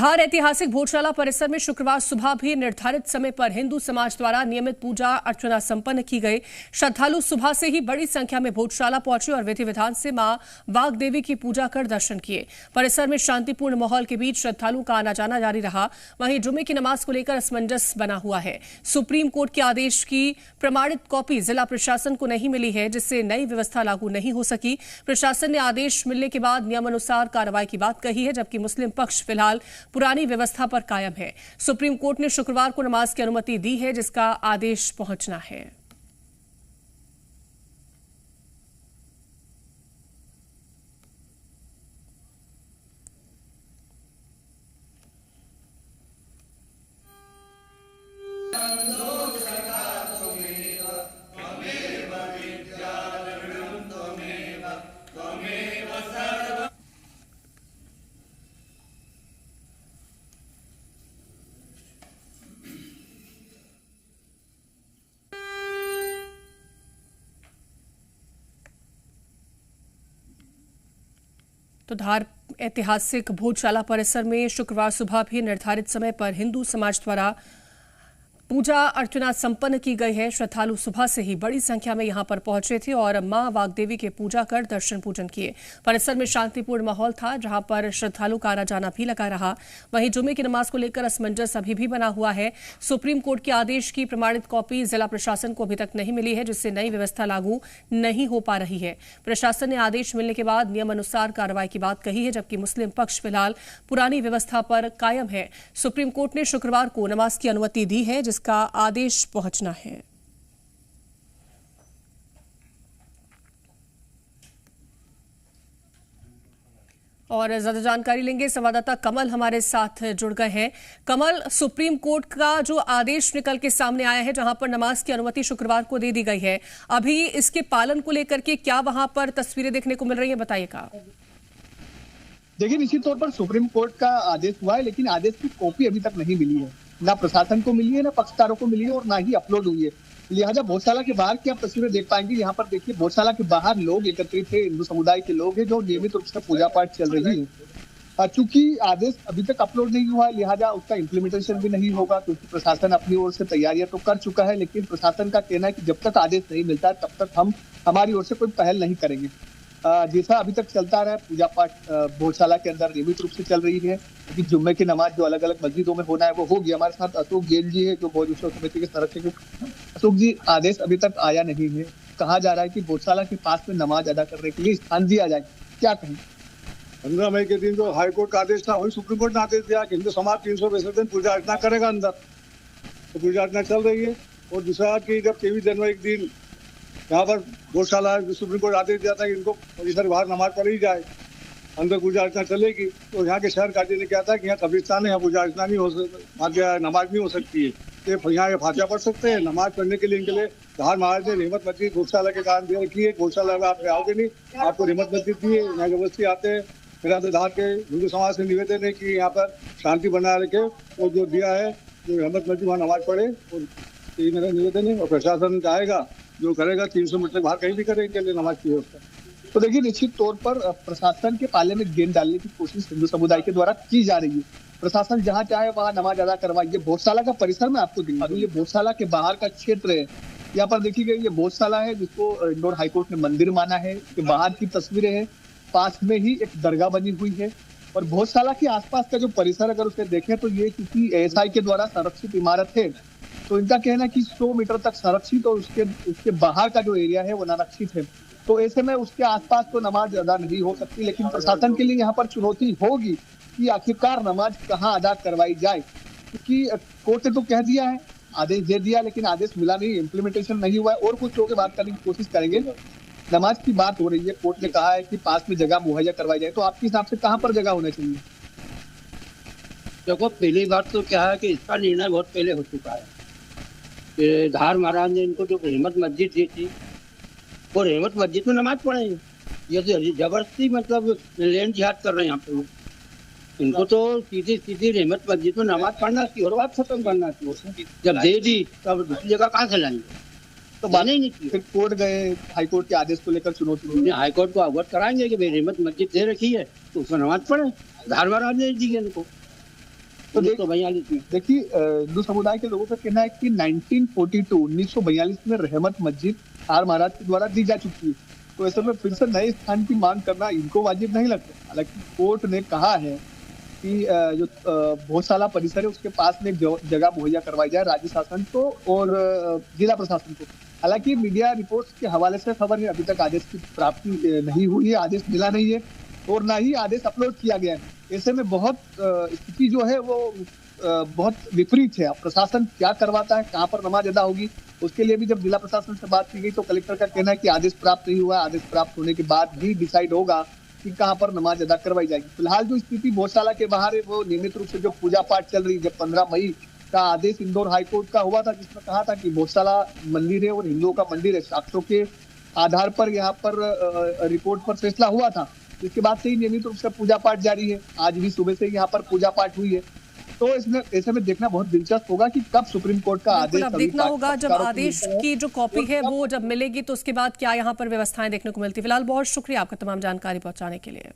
धार ऐतिहासिक भोजशाला परिसर में शुक्रवार सुबह भी निर्धारित समय पर हिंदू समाज द्वारा नियमित पूजा अर्चना संपन्न की गई। श्रद्धालु सुबह से ही बड़ी संख्या में भोजशाला पहुंचे और विधि विधान से मां वाग्देवी की पूजा कर दर्शन किए। परिसर में शांतिपूर्ण माहौल के बीच श्रद्धालुओं का आना जाना जारी रहा। वहीं जुमे की नमाज को लेकर असमंजस बना हुआ है। सुप्रीम कोर्ट के आदेश की प्रमाणित कॉपी जिला प्रशासन को नहीं मिली है, जिससे नई व्यवस्था लागू नहीं हो सकी। प्रशासन ने आदेश मिलने के बाद नियमानुसार कार्रवाई की बात कही है, जबकि मुस्लिम पक्ष फिलहाल पुरानी व्यवस्था पर कायम है। सुप्रीम कोर्ट ने शुक्रवार को नमाज की अनुमति दी है, जिसका आदेश पहुंचना है। तो धार ऐतिहासिक भोजशाला परिसर में शुक्रवार सुबह भी निर्धारित समय पर हिंदू समाज द्वारा पूजा अर्चना संपन्न की गई है। श्रद्धालु सुबह से ही बड़ी संख्या में यहां पर पहुंचे थे और मां वाग्देवी के पूजा कर दर्शन पूजन किए। परिसर में शांतिपूर्ण माहौल था, जहां पर श्रद्धालु का आना जाना भी लगा रहा। वहीं जुमे की नमाज को लेकर असमंजस अभी भी बना हुआ है। सुप्रीम कोर्ट के आदेश की प्रमाणित कॉपी जिला प्रशासन को अभी तक नहीं मिली है, जिससे नई व्यवस्था लागू नहीं हो पा रही है। प्रशासन ने आदेश मिलने के बाद नियमानुसार कार्रवाई की बात कही है, जबकि मुस्लिम पक्ष फिलहाल पुरानी व्यवस्था पर कायम है। सुप्रीम कोर्ट ने शुक्रवार को नमाज की अनुमति दी है, जिसका आदेश पहुंचना है। और ज्यादा जानकारी लेंगे, संवाददाता कमल हमारे साथ जुड़ गए हैं। कमल, सुप्रीम कोर्ट का जो आदेश निकल के सामने आया है, जहां पर नमाज की अनुमति शुक्रवार को दे दी गई है, अभी इसके पालन को लेकर के क्या वहां पर तस्वीरें देखने को मिल रही है, बताइएगा। देखिए, निश्चित तौर पर सुप्रीम कोर्ट का आदेश हुआ है, लेकिन आदेश की कॉपी अभी तक नहीं मिली है। ना प्रशासन को मिली है, ना पक्षकारों को मिली है और ना ही अपलोड हुई है। लिहाजा भोजशाला के बाहर की आप तस्वीरें देख पाएंगे। यहाँ पर देखिए, भोजशाला के बाहर लोग एकत्रित थे, हिंदू समुदाय के लोग हैं, जो नियमित रूप से पूजा पाठ चल रही है। चूंकि आदेश अभी तक अपलोड नहीं हुआ है, लिहाजा उसका इम्प्लीमेंटेशन भी नहीं होगा, क्योंकि प्रशासन अपनी ओर से तैयारियां तो कर चुका है, लेकिन प्रशासन का कहना है कि जब तक आदेश नहीं मिलता है, तब तक हम हमारी ओर से कोई पहल नहीं करेंगे। जैसा अभी तक चलता रहा, पूजा पाठ भोजशाला के अंदर नियमित रूप से चल रही है। क्योंकि जुम्मे की नमाज जो अलग अलग मस्जिदों में होना है वो होगी। हमारे साथ अशोक जैन जी है, जो भोज उत्सव समिति के संरक्षक है। अशोक जी, आदेश अभी तक आया नहीं है। कहा जा रहा है कि भोजशाला के पास में नमाज अदा करने के लिए स्थान दिया जाए, क्या कहें? 15 मई के दिन जो हाईकोर्ट का आदेश था, वही सुप्रीम कोर्ट ने आदेश दिया कि हिंदू समाज 365 दिन पूजा अर्चना करेगा अंदर। तो पूजा अर्चना चल रही है। और दूसरा कि जब 23 जनवरी के दिन यहाँ पर भोजशाला सुप्रीम कोर्ट आदेश दिया था कि इनको परिसर बाहर नमाज पढ़ी जाए, अंदर पूजा अर्चना चलेगी। तो यहाँ के शहर काजी ने क्या था कि यहाँ कब्रिस्तान है, यहाँ पूजा अर्चना नहीं हो सकती, नमाज नहीं हो सकती है। तो यहाँ के फातिहा पढ़ सकते हैं। नमाज पढ़ने के लिए इनके लिए धार महाराज ने रहमत मस्जिद भोजशाला के कारण दे रखी है। भोजशाला में आप आओगे नहीं, आपको रहमत मस्जिद दी है, यहाँ जबरदस्ती आते हैं। मेरा तो धार के हिंदू समाज से निवेदन है कि यहाँ पर शांति बनाए रखे और जो दिया है, जो रहमत मस्जिद वहाँ नमाज पढ़े। और ये मेरा निवेदन है। और प्रशासन चाहेगा जो करेगा 300 मीटर बाहर कहीं भी करेंगे लिए नमाज की व्यवस्था। तो देखिए, निश्चित तौर पर प्रशासन के पाले में गेंद डालने की कोशिश हिंदू समुदाय के द्वारा की जा रही है। प्रशासन जहां चाहे वहां नमाज अदा करवाइए। भोजशाला का परिसर में आपको दिखा दूं, ये भोजशाला के बाहर का क्षेत्र है। यहाँ पर देखिए, ये भोजशाला है, जिसको इंदौर हाईकोर्ट ने मंदिर माना है। इसके बाहर की तस्वीरें हैं। पास में ही एक दरगाह बनी हुई है। और भोजशाला के आसपास का जो परिसर अगर उसे देखें तो ये क्योंकि एएसआई के द्वारा संरक्षित इमारत है, तो इनका कहना है कि 100 मीटर तक संरक्षित और उसके बाहर का जो एरिया है वो अनारक्षित है। तो ऐसे में उसके आसपास तो नमाज अदा नहीं हो सकती। लेकिन प्रशासन के लिए यहाँ पर चुनौती होगी कि आखिरकार नमाज कहाँ अदा करवाई जाए, क्योंकि कोर्ट ने तो कह दिया है, आदेश दे दिया, लेकिन आदेश मिला नहीं, इम्प्लीमेंटेशन नहीं हुआ है। और कुछ लोग बात करने की कोशिश करेंगे। नमाज की बात हो रही है, कोर्ट ने कहा है कि पास में जगह मुहैया करवाई जाए। तो आपके हिसाब से कहाँ पर जगह होना चाहिए? देखो, पहली बात तो क्या है कि इसका निर्णय बहुत पहले हो चुका है। धार महाराज ने इनको जो रहमत मस्जिद दी थी, वो रहमत मस्जिद में नमाज पढ़ेंगे। ये तो जबरदस्ती मतलब लैंड जिहाद कर रहे हैं यहाँ पे। इनको तो सीधी रहमत मस्जिद में नमाज पढ़ना चाहिए और बात खत्म करना चाहिए। जब दे दी तब दूसरी जगह कहाँ से लाएंगे? तो माने ही नहीं की। फिर कोर्ट गए, हाईकोर्ट के आदेश को लेकर चुनौती। हाईकोर्ट को अवगत कराएंगे कि भाई रहमत मस्जिद दे रखी है तो उसमें नमाज पढ़े। धार महाराज ने दी है इनको। तो 1942 में। देखिए हिंदू समुदाय के लोगों का कहना है कि 1942 में रहमत मस्जिद आर महाराज के द्वारा दी जा चुकी है, तो ऐसे में फिर से नए स्थान की मांग करना इनको वाजिब नहीं लगता। हालांकि कोर्ट ने कहा है कि जो भोजशाला परिसर है उसके पास में एक जगह मुहैया करवाई जाए राज्य शासन को और जिला प्रशासन को। हालांकि मीडिया रिपोर्ट्स के हवाले से खबर है अभी तक आदेश की प्राप्ति नहीं हुई है, आदेश मिला नहीं है और ना ही आदेश अपलोड किया गया है। ऐसे में बहुत स्थिति जो है वो बहुत विपरीत है। अब प्रशासन क्या करवाता है, कहाँ पर नमाज अदा होगी, उसके लिए भी जब जिला प्रशासन से बात की गई तो कलेक्टर का कहना है कि आदेश प्राप्त नहीं हुआ, आदेश प्राप्त होने के बाद भी डिसाइड होगा कि कहाँ पर नमाज अदा करवाई जाएगी। फिलहाल जो स्थिति भोजशाला के बाहर है वो नियमित रूप से जो पूजा पाठ चल रही है, जब 15 मई का आदेश इंदौर हाईकोर्ट का हुआ था जिसमें कहा था कि भोजशाला मंदिर है और हिंदुओं का मंदिर है, साक्ष्यों के आधार पर यहाँ पर रिपोर्ट पर फैसला हुआ था। इसके बाद से ही नियमित रूप से पूजा पाठ जारी है। आज भी सुबह से यहाँ पर पूजा पाठ हुई है। तो इसमें ऐसे में देखना बहुत दिलचस्प होगा कि कब सुप्रीम कोर्ट का आदेश, अब देखना होगा जब आदेश की जो कॉपी है वो जब मिलेगी तो उसके बाद क्या यहाँ पर व्यवस्थाएं देखने को मिलती है। फिलहाल बहुत शुक्रिया आपका तमाम जानकारी पहुंचाने के लिए।